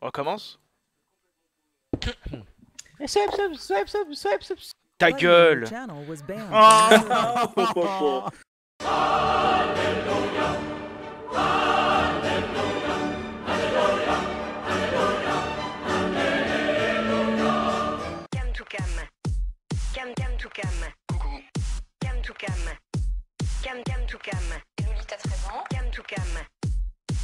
On recommence? Ta gueule! Oh. Cam to cam. Cam to cam. Coucou. Cam to cam. Cam to cam. Emily, t'as 13 ans. Cam to cam.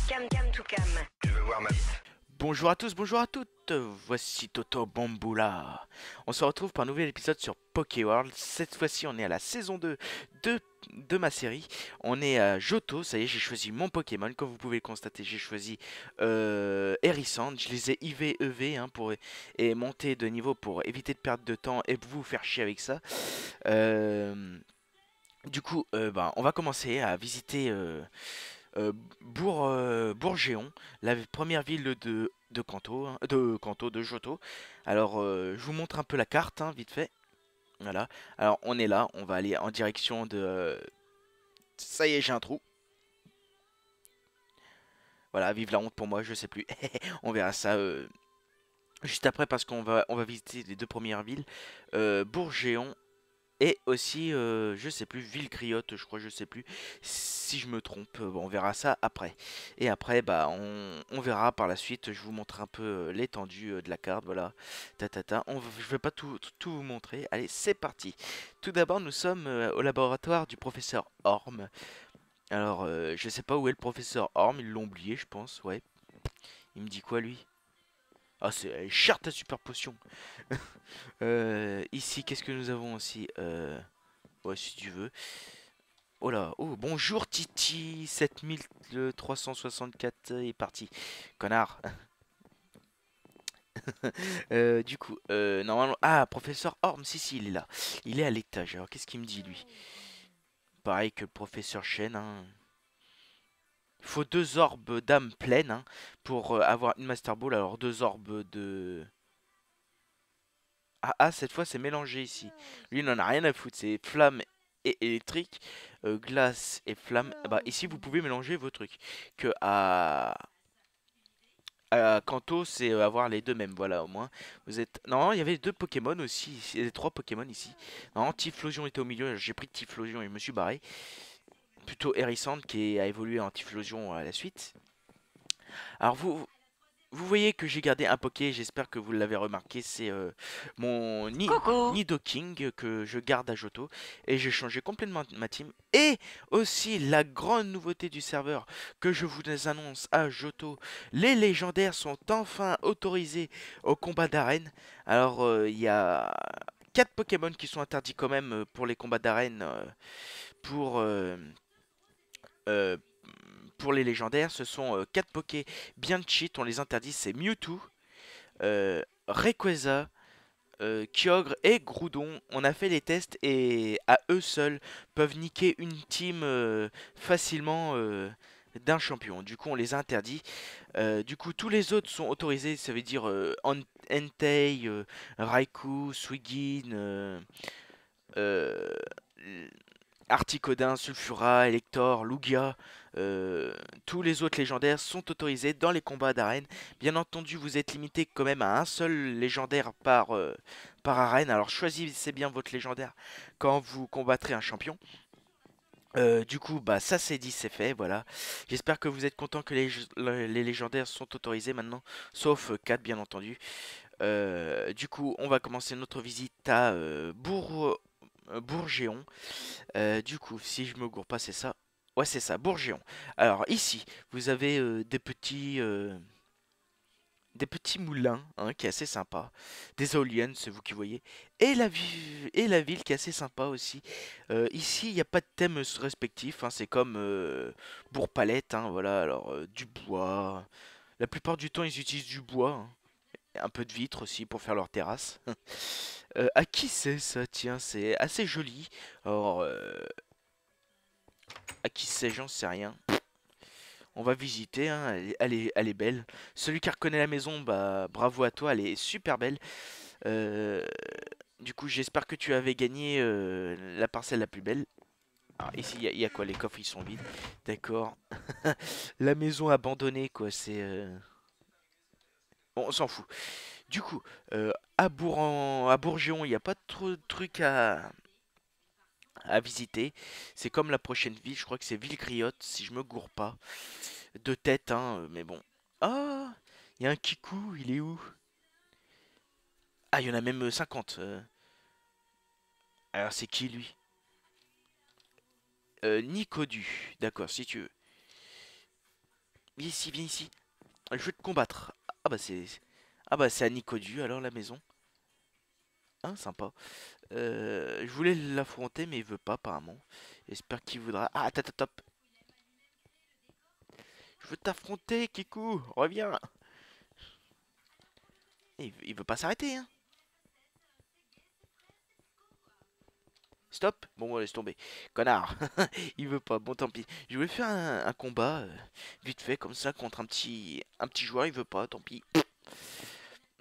Cam to cam. Tu veux voir ma bite? Bonjour à tous, bonjour à toutes, voici Toto Bamboula. On se retrouve pour un nouvel épisode sur Pokéworld. Cette fois-ci on est à la saison 2 de ma série. On est à Johto, ça y est j'ai choisi mon Pokémon. Comme vous pouvez le constater j'ai choisi Hérissand. Je les ai IV, EV et monté de niveau pour éviter de perdre de temps et vous faire chier avec ça. Du coup on va commencer à visiter... Bourgéon, la première ville de Kanto, de Johto. Alors, je vous montre un peu la carte, vite fait. Voilà. Alors, on est là, on va aller en direction de... Ça y est, j'ai un trou. Voilà, vive la honte pour moi, je sais plus. On verra ça juste après parce on va visiter les deux premières villes. Bourgéon. Et aussi, je sais plus, Ville Criotte, je crois, je sais plus si je me trompe. Bon, on verra ça après. Et après, on verra par la suite. Je vous montre un peu l'étendue de la carte, voilà. Je vais pas tout vous montrer. Allez, c'est parti. Tout d'abord, nous sommes au laboratoire du professeur Orm. Alors, je sais pas où est le professeur Orm. Ils l'ont oublié, je pense. Ouais. Il me dit quoi, lui? Ah, c'est cher ta super potion. Ici, qu'est-ce que nous avons aussi ouais, si tu veux. Oh là, oh, bonjour Titi, 7364 est parti. Connard. Du coup, normalement... Ah, professeur Orm, si, il est là. Il est à l'étage. Alors, qu'est-ce qu'il me dit, lui? Pareil que le professeur Shen, Il faut deux orbes d'âme pleines pour avoir une Master Ball. Alors, deux orbes de... Ah, cette fois c'est mélangé ici. Lui il n'en a rien à foutre, c'est flamme et électrique, glace et flamme. Bah ici vous pouvez mélanger vos trucs. Que à Kanto c'est avoir les deux mêmes, voilà au moins. Vous êtes... Non, il y avait deux Pokémon aussi, il y avait trois Pokémon ici. Non, Typhlosion était au milieu, j'ai pris Typhlosion et je me suis barré. Plutôt Hérissand qui a évolué en Typhlosion à la suite. Alors vous voyez que j'ai gardé un Poké, j'espère que vous l'avez remarqué, c'est mon Coucou. Nidoking que je garde à Johto. Et j'ai changé complètement ma team. Et aussi la grande nouveauté du serveur que je vous annonce à Johto, les légendaires sont enfin autorisés au combat d'arène. Alors il y a 4 Pokémon qui sont interdits quand même pour les combats d'arène pour... euh, pour les légendaires, ce sont 4 Poké bien cheat, on les interdit, c'est Mewtwo, Rayquaza, Kyogre et Groudon. On a fait les tests et à eux seuls peuvent niquer une team facilement d'un champion. Du coup, on les interdit. Du coup, tous les autres sont autorisés, ça veut dire Entei, Raikou, Suigin, euh, Articodin, Sulfura, Elector, Lugia, tous les autres légendaires sont autorisés dans les combats d'arène. Bien entendu, vous êtes limité quand même à un seul légendaire par arène. Alors choisissez bien votre légendaire quand vous combattrez un champion. Du coup, ça c'est dit, c'est fait, voilà. J'espère que vous êtes content que les légendaires sont autorisés maintenant, sauf 4 bien entendu. Du coup, on va commencer notre visite à Bourgéon. Du coup, si je me gourre pas, c'est ça. Ouais, c'est ça, Bourgéon. Alors ici, vous avez des petits moulins, qui est assez sympa. Des éoliennes, c'est vous qui voyez. Et la ville qui est assez sympa aussi. Ici, il n'y a pas de thème respectif. C'est comme Bourg-Palette. Voilà, alors du bois. La plupart du temps, ils utilisent du bois. Un peu de vitre aussi pour faire leur terrasse. À qui c'est ça? Tiens, c'est assez joli. Alors, à qui c'est, j'en sais rien. On va visiter, elle est belle. Celui qui reconnaît la maison, bravo à toi, elle est super belle. Euh, du coup, j'espère que tu avais gagné la parcelle la plus belle. Alors ici, il y a quoi? Les coffres, ils sont vides. D'accord. La maison abandonnée, quoi. C'est... Bon, on s'en fout. Du coup, à Bourgeon, il n'y a pas trop de trucs à visiter. C'est comme la prochaine ville, je crois que c'est Villegriotte, si je me gourre pas. De tête, hein, mais bon. Ah, il y a un Kikou, il est où? Ah, il y en a même 50. Alors, c'est qui lui? Nicodu, d'accord, si tu veux. Viens ici, viens ici. Je veux te combattre. Ah bah c'est... Ah bah c'est à Nicodu alors la maison. Hein, sympa. Je voulais l'affronter mais il veut pas apparemment. J'espère qu'il voudra. Ah, top. Je veux t'affronter, Kikou. Reviens. Il veut pas s'arrêter, hein. Stop. Bon, laisse tomber. Connard. Il veut pas. Bon, tant pis. Je voulais faire un combat vite fait comme ça contre un petit joueur. Il veut pas. Tant pis.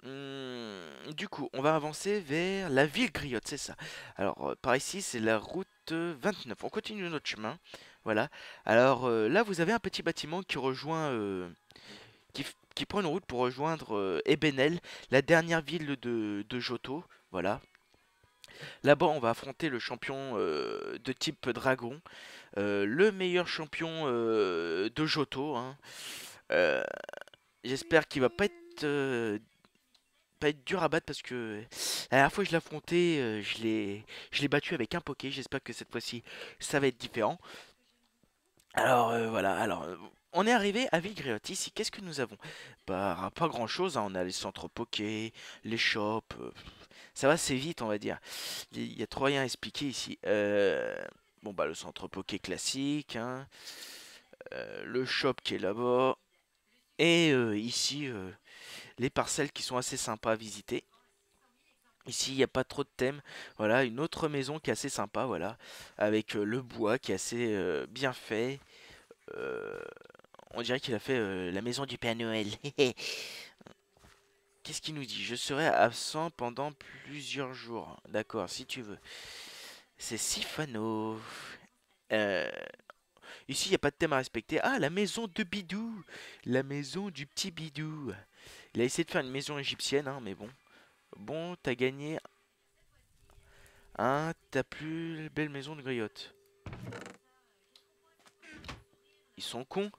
Du coup, on va avancer vers la ville griotte, c'est ça. Alors, par ici, c'est la route 29. On continue notre chemin. Voilà. Alors, là, vous avez un petit bâtiment qui rejoint... qui prend une route pour rejoindre Ebenel, la dernière ville de Johto. Voilà. Là-bas, on va affronter le champion de type dragon. Le meilleur champion de Johto, hein. Euh, J'espère qu'il va pas être dur à battre parce que la dernière fois que je l'ai affronté, je l'ai battu avec un poké. J'espère que cette fois-ci, ça va être différent. Alors voilà, on est arrivé à Villegriotte. Ici, qu'est-ce que nous avons? Bah, pas grand-chose, hein. On a les centres poké, les shops. Ça va assez vite, on va dire. Il y a trop rien à expliquer ici. Bon, bah, le centre poké classique, hein. Le shop qui est là-bas. Et ici, les parcelles qui sont assez sympas à visiter. Ici, il n'y a pas trop de thème. Voilà, une autre maison qui est assez sympa, voilà. Avec le bois qui est assez bien fait. Euh, on dirait qu'il a fait la maison du Père Noël. Qu'est-ce qu'il nous dit? Je serai absent pendant plusieurs jours. D'accord, si tu veux. C'est Sifano. Euh, Ici, il n'y a pas de thème à respecter. Ah, la maison de Bidou. La maison du petit Bidou. Il a essayé de faire une maison égyptienne, hein, mais bon. Bon, t'as gagné. Hein, ta plus belle maison de griotte. Ils sont cons.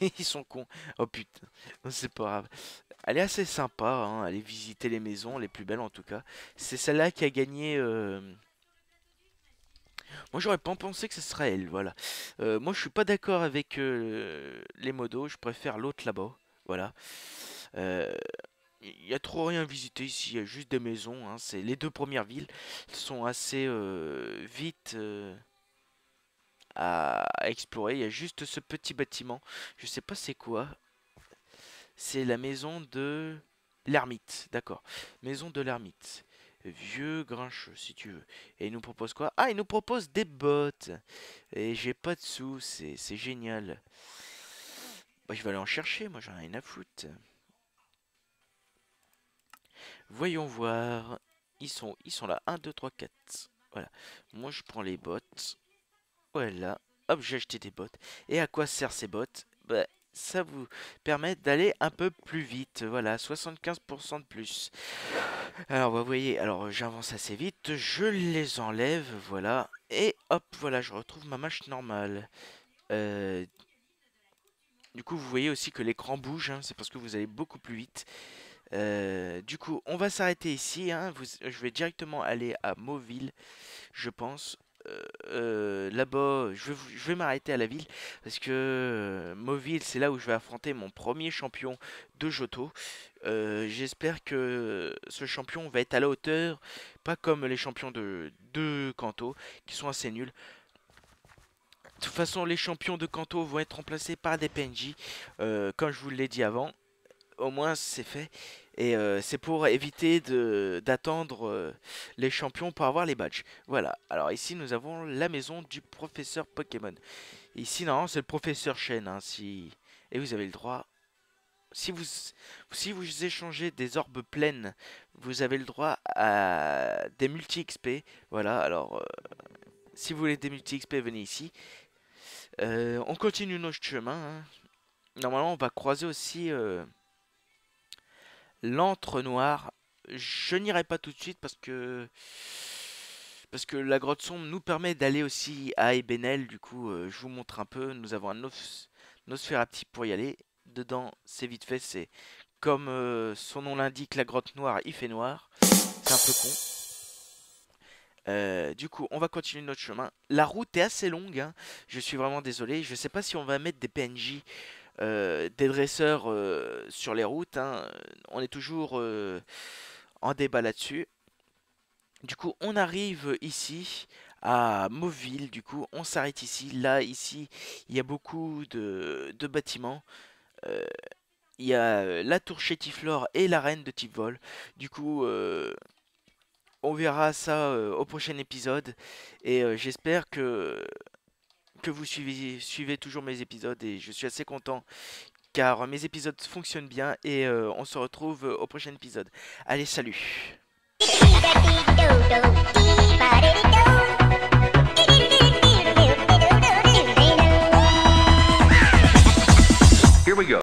Ils sont cons. Oh putain. C'est pas grave. Elle est assez sympa, hein. Allez visiter les maisons, les plus belles en tout cas. C'est celle-là qui a gagné. Moi j'aurais pas pensé que ce serait elle, voilà. Moi je suis pas d'accord avec les modos, je préfère l'autre là-bas. Voilà. Euh, Il y a trop rien à visiter ici, il y a juste des maisons, hein. C'est les deux premières villes sont assez vite à explorer. Il y a juste ce petit bâtiment. Je sais pas c'est quoi. C'est la maison de l'ermite, d'accord. Maison de l'ermite. Vieux grincheux, si tu veux. Et il nous propose quoi? Ah, il nous propose des bottes. Et j'ai pas de sous, c'est génial. Bah, je vais aller en chercher, moi j'en ai rien à foutre. Voyons voir. Ils sont là. Un 2 3 4. Voilà. Moi je prends les bottes. Voilà. Hop, j'ai acheté des bottes. Et à quoi servent ces bottes? Bah, ça vous permet d'aller un peu plus vite. Voilà, 75% de plus. Alors, vous voyez, alors j'avance assez vite. Je les enlève, voilà. Et hop, voilà, je retrouve ma marche normale. Euh, du coup, vous voyez aussi que l'écran bouge, hein, c'est parce que vous allez beaucoup plus vite. Du coup, on va s'arrêter ici, hein. Je vais directement aller à Mauville, je pense. Là-bas, je vais m'arrêter à la ville parce que Mauville, c'est là où je vais affronter mon premier champion de Johto. J'espère que ce champion va être à la hauteur, pas comme les champions de Kanto qui sont assez nuls. De toute façon, les champions de Kanto vont être remplacés par des PNJ, comme je vous l'ai dit avant. Au moins, c'est fait. Et c'est pour éviter d'attendre les champions pour avoir les badges. Voilà. Alors ici, nous avons la maison du professeur Pokémon. Ici, non, c'est le professeur Chen, hein, si... Et vous avez le droit... Si vous échangez des orbes pleines, vous avez le droit à des multi-XP. Voilà, alors... Si vous voulez des multi-XP, venez ici. On continue notre chemin, hein. Normalement, on va croiser aussi l'antre noir. Je n'irai pas tout de suite parce que la grotte sombre nous permet d'aller aussi à Ebenel. Du coup, je vous montre un peu. Nous avons un Nosferatu pour y aller. Dedans, c'est vite fait. C'est comme son nom l'indique, la grotte noire, il fait noir. C'est un peu con. Du coup, on va continuer notre chemin. La route est assez longue, hein. Je suis vraiment désolé. Je sais pas si on va mettre des PNJ, des dresseurs sur les routes, hein. On est toujours en débat là-dessus. Du coup, on arrive ici à Mauville. Du coup, on s'arrête ici. Là, ici, il y a beaucoup de bâtiments. Euh, il y a la tour Chétiflore et l'arène de Typvol. Du coup, on verra ça au prochain épisode. Et j'espère que vous suivez toujours mes épisodes. Et je suis assez content car mes épisodes fonctionnent bien. Et on se retrouve au prochain épisode. Allez, salut! Here we go.